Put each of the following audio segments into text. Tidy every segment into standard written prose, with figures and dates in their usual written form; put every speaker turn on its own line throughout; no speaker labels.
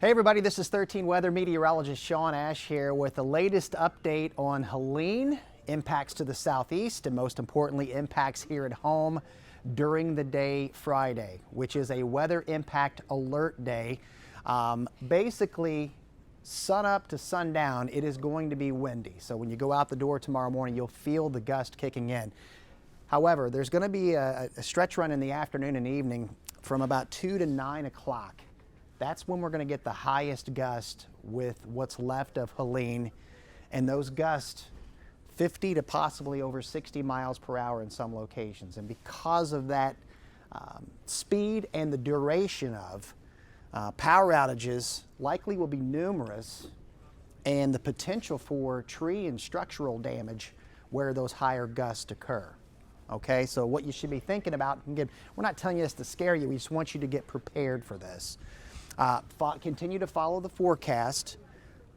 Hey everybody, this is 13 weather meteorologist Sean Ash here with the latest update on Helene, impacts to the southeast, and most importantly, impacts here at home during the day Friday, which is a weather impact alert day. Basically, sun up to sundown, it is going to be windy. So when you go out the door tomorrow morning, you'll feel the gust kicking in. However, there's going to be a stretch run in the afternoon and evening from about 2 to 9 o'clock. That's when we're going to get the highest gust with what's left of Helene, and those gusts 50 to possibly over 60 miles per hour in some locations. And because of that speed and the duration of power outages likely will be numerous, and the potential for tree and structural damage where those higher gusts occur. Okay, so what you should be thinking about, again, we're not telling you this to scare you, we just want you to get prepared for this. Continue to follow the forecast.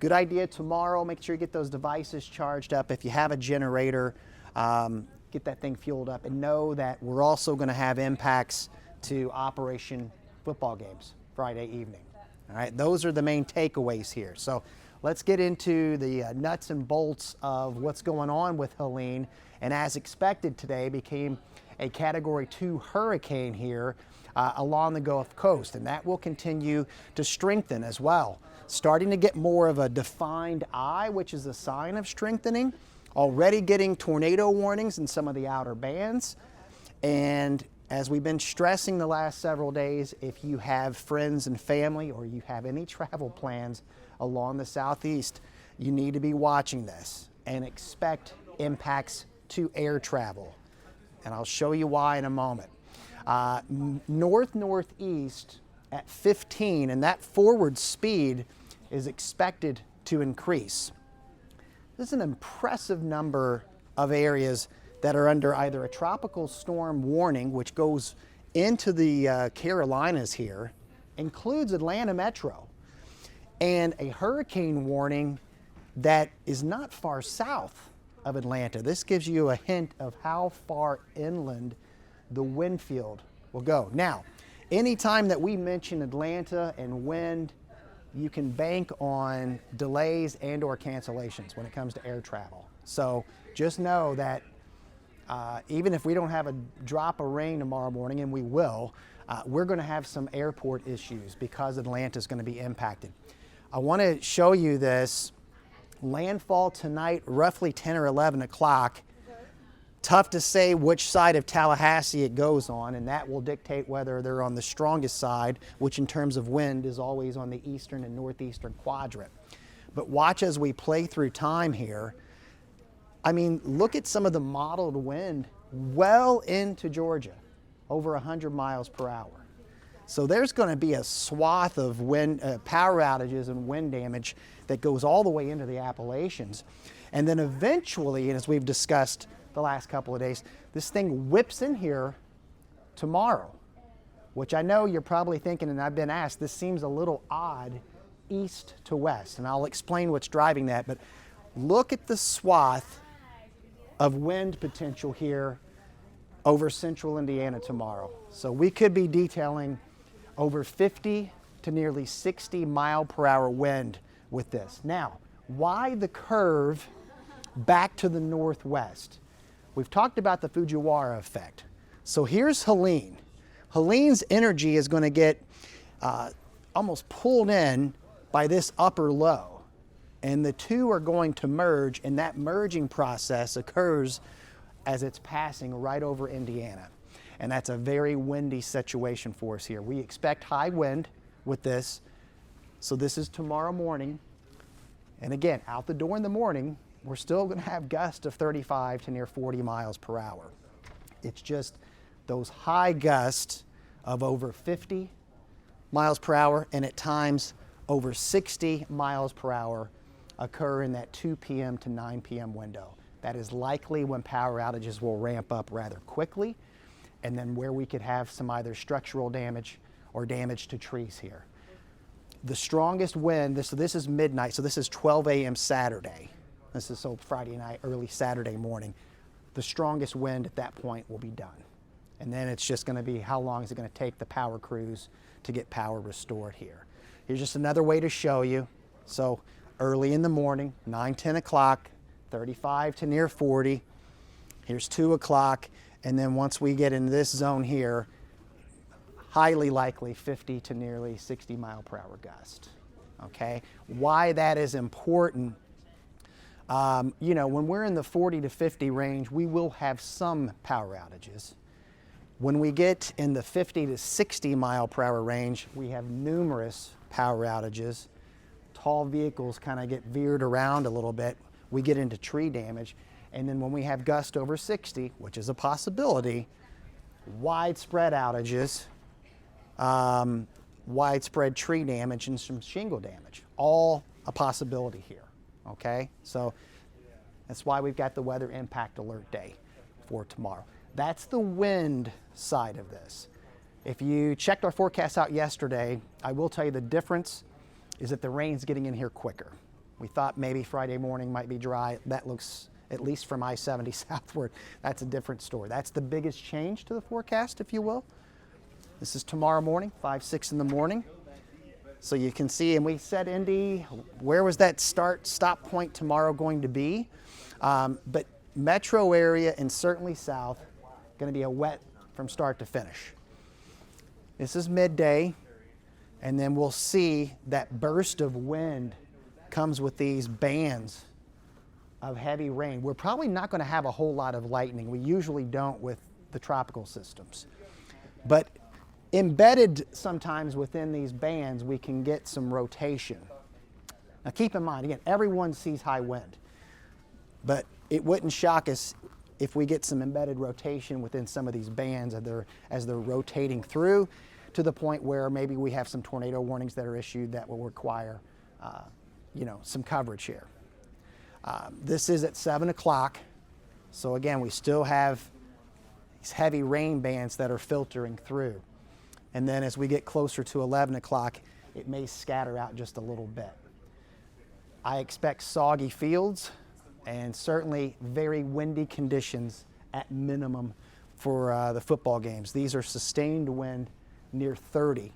Good idea tomorrow, make sure you get those devices charged up. If you have a generator, get that thing fueled up, and know that we're also going to have impacts to Operation football games Friday evening. All right, those are the main takeaways here. So let's get into the nuts and bolts of what's going on with Helene, and as expected today became a Category 2 hurricane here along the Gulf Coast, and that will continue to strengthen as well. Starting to get more of a defined eye, which is a sign of strengthening. Already getting tornado warnings in some of the outer bands. And as we've been stressing the last several days, if you have friends and family or you have any travel plans along the southeast, you need to be watching this and expect impacts to air travel. And I'll show you why in a moment. Northeast at 15, and that forward speed is expected to increase. This is an impressive number of areas that are under either a tropical storm warning, which goes into the Carolinas here, includes Atlanta Metro, and a hurricane warning that is not far south of Atlanta. This gives you a hint of how far inland the wind field will go. Now, anytime that we mention Atlanta and wind, you can bank on delays and or cancellations when it comes to air travel. So just know that even if we don't have a drop of rain tomorrow morning, and we will, we're going to have some airport issues because Atlanta is going to be impacted. I want to show you this. Landfall tonight, roughly 10 or 11 o'clock. Tough to say which side of Tallahassee it goes on, and that will dictate whether they're on the strongest side, which in terms of wind is always on the eastern and northeastern quadrant. But watch as we play through time here. I mean, look at some of the modeled wind well into Georgia, over 100 miles per hour. So there's going to be a swath of wind, power outages and wind damage that goes all the way into the Appalachians. And then eventually, and as we've discussed the last couple of days, this thing whips in here tomorrow, which I know you're probably thinking, and I've been asked, this seems a little odd east to west, and I'll explain what's driving that. But look at the swath of wind potential here over central Indiana tomorrow. So we could be detailing over 50 to nearly 60 mile per hour wind with this. Now, why the curve back to the northwest? We've talked about the Fujiwara effect. So here's Helene. Helene's energy is going to get almost pulled in by this upper low. And the two are going to merge, and that merging process occurs as it's passing right over Indiana. And that's a very windy situation for us here. We expect high wind with this. So this is tomorrow morning. And again, out the door in the morning, we're still going to have gusts of 35 to near 40 miles per hour. It's just those high gusts of over 50 miles per hour and at times over 60 miles per hour occur in that 2 p.m. to 9 p.m. window. That is likely when power outages will ramp up rather quickly, and then where we could have some either structural damage or damage to trees here. The strongest wind, so this is midnight, so this is 12 a.m. Saturday. This is so Friday night, early Saturday morning. The strongest wind at that point will be done. And then it's just going to be how long is it going to take the power crews to get power restored here. Here's just another way to show you. So early in the morning, 9, 10 o'clock, 35 to near 40. Here's 2 o'clock. And then once we get into this zone here, highly likely 50 to nearly 60 mile per hour gust. Okay, why that is important, you know, when we're in the 40 to 50 range, we will have some power outages. When we get in the 50 to 60 mile per hour range, we have numerous power outages. Tall vehicles kind of get veered around a little bit. We get into tree damage. And then when we have gust over 60, which is a possibility, widespread outages, widespread tree damage, and some shingle damage, all a possibility here, okay? So that's why we've got the weather impact alert day for tomorrow. That's the wind side of this. If you checked our forecast out yesterday, I will tell you the difference is that the rain's getting in here quicker. We thought maybe Friday morning might be dry. That looks, at least from I-70 southward, that's a different story. That's the biggest change to the forecast, if you will. This is tomorrow morning, 5, 6 in the morning. So you can see, and we said, Indy, where was that stop point tomorrow going to be? But metro area and certainly south, going to be a wet from start to finish. This is midday, and then we'll see that burst of wind comes with these bands of heavy rain. We're probably not going to have a whole lot of lightning. We usually don't with the tropical systems. But embedded sometimes within these bands, we can get some rotation. Now keep in mind, again, everyone sees high wind, but it wouldn't shock us if we get some embedded rotation within some of these bands as they're rotating through, to the point where maybe we have some tornado warnings that are issued that will require you know, some coverage here. This is at 7 o'clock, so again, we still have these heavy rain bands that are filtering through. And then as we get closer to 11 o'clock, it may scatter out just a little bit. I expect soggy fields and certainly very windy conditions at minimum for the football games. These are sustained wind near 30,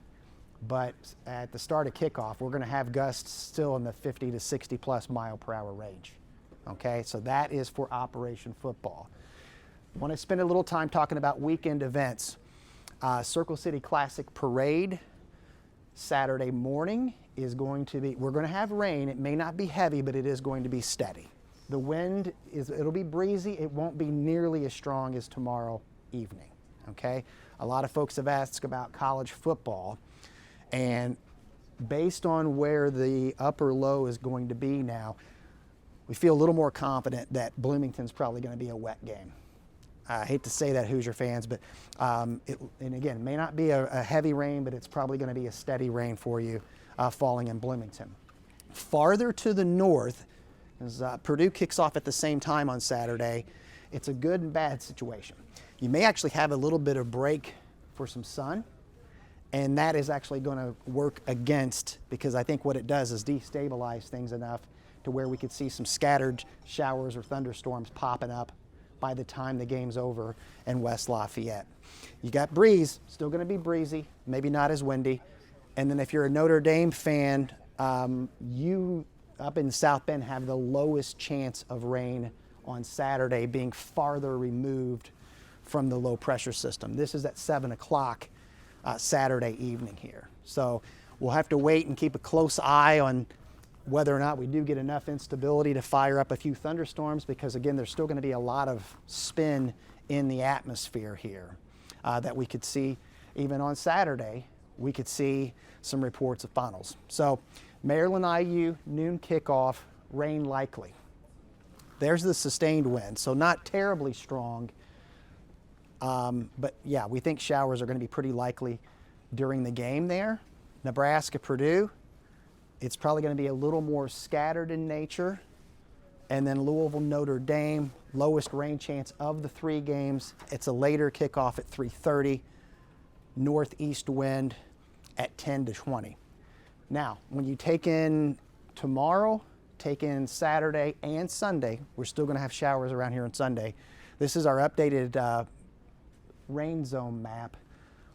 but at the start of kickoff, we're going to have gusts still in the 50 to 60 plus mile per hour range. Okay, so that is for Operation Football. I want to spend a little time talking about weekend events. Circle City Classic Parade Saturday morning is going to be, we're going to have rain. It may not be heavy, but it is going to be steady. The wind it'll be breezy. It won't be nearly as strong as tomorrow evening, okay? A lot of folks have asked about college football, and based on where the upper low is going to be now, we feel a little more confident that Bloomington's probably going to be a wet game. I hate to say that, Hoosier fans, but and again, it may not be a heavy rain, but it's probably going to be a steady rain for you falling in Bloomington. Farther to the north, as Purdue kicks off at the same time on Saturday, it's a good and bad situation. You may actually have a little bit of break for some sun, and that is actually going to work against, because I think what it does is destabilize things enough to where we could see some scattered showers or thunderstorms popping up by the time the game's over in West Lafayette. You got breeze, still going to be breezy, maybe not as windy. And then if you're a Notre Dame fan, you up in South Bend have the lowest chance of rain on Saturday, being farther removed from the low pressure system. This is at 7 o'clock Saturday evening here. So we'll have to wait and keep a close eye on whether or not we do get enough instability to fire up a few thunderstorms, because again, there's still going to be a lot of spin in the atmosphere here that we could see even on Saturday. We could see some reports of funnels. So Maryland IU noon kickoff, rain likely. There's the sustained wind, so not terribly strong, but yeah, we think showers are going to be pretty likely during the game there. Nebraska Purdue, it's probably going to be a little more scattered in nature. And then Louisville Notre Dame, lowest rain chance of the 3 games. It's a later kickoff at 3:30, northeast wind at 10 to 20. Now, when you take in tomorrow, take in Saturday and Sunday, we're still going to have showers around here on Sunday. This is our updated rain zone map.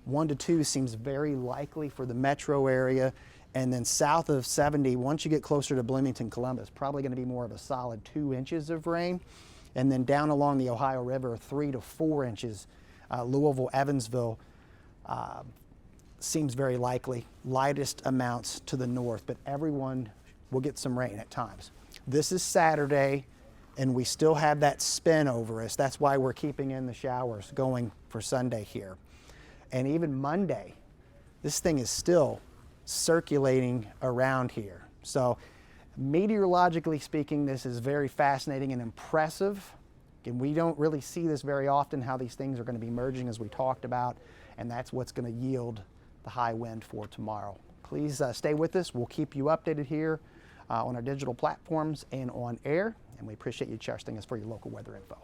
1 to 2 seems very likely for the metro area, And then south of 70, once you get closer to Bloomington, Columbus, probably going to be more of a solid 2 inches of rain. And then down along the Ohio River, 3 to 4 inches. Louisville, Evansville seems very likely. Lightest amounts to the north, but everyone will get some rain at times. This is Saturday, and we still have that spin over us. That's why we're keeping in the showers going for Sunday here. And even Monday, this thing is still circulating around here. So meteorologically speaking, this is very fascinating and impressive. And we don't really see this very often, how these things are going to be merging as we talked about, and that's what's going to yield the high wind for tomorrow. Please stay with us. We'll keep you updated here on our digital platforms and on air, and we appreciate you trusting us for your local weather info.